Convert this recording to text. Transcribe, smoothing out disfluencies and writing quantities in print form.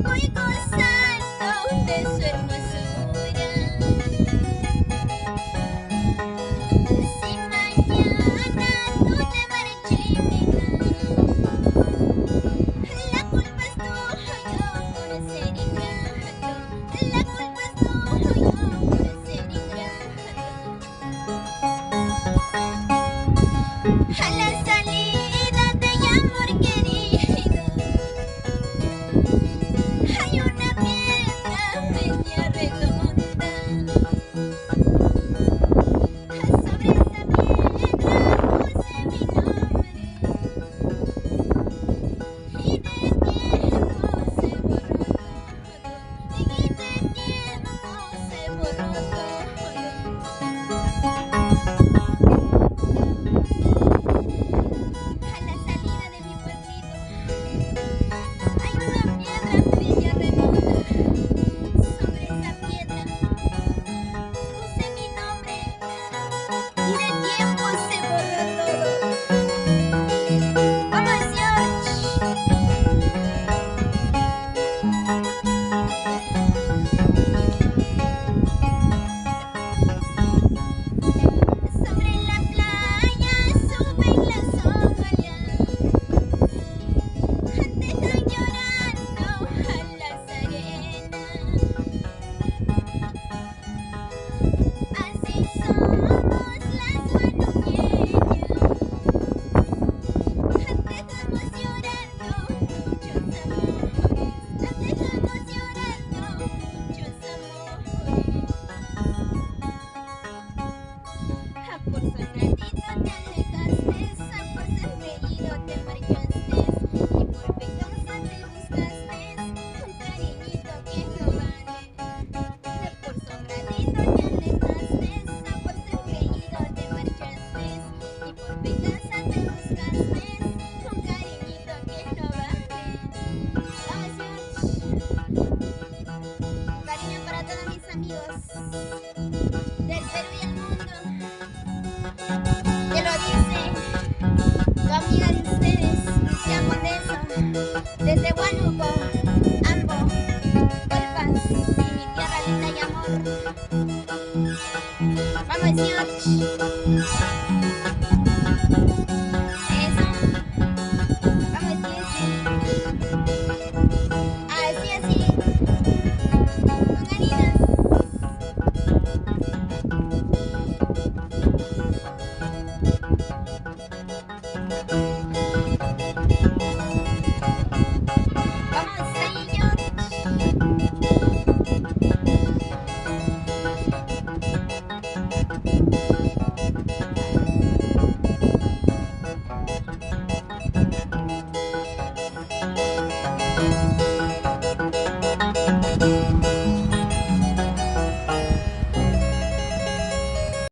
Voy gozando de su hermosura. Si mañana tú te marchitas, la culpa es tuya por ser ingrato. La culpa es tuya por ser ingrato. A la salida de amor querido hay una piedra media redonda. Sobre esa piedra puse mi nombre y de tiempo se borró todo. Y de tiempo se borró todo. A la salida de mi pueblito hay una piedra media redonda. Sobre esa piedra puse mi nombre y de tiempo se borró todo. ¡Vamos, George! Sobre la playa suben las olas, dejan llorando a las arenas. Así somos las manuqueñas, dejamos llorando muchos amores, dejamos llorando muchos amores. A por sonadito te alejaste, a por ser reído te marchaste, y por venganza te buscaste un cariñito que no vale. A por sonadito te alejaste, a por ser reído te marchaste, y por venganza te buscaste un cariñito que no vale. Vamos, George. Cariño para todos mis amigos del Perú y el mundo. Te lo dice tu amiga de ustedes, Lucía Condeso, desde Huánuco, Ambo, Golpas y mi tierra linda y amor. Vamos, George. Eso. Vamos, Jessy. Así, así. Con ganitas.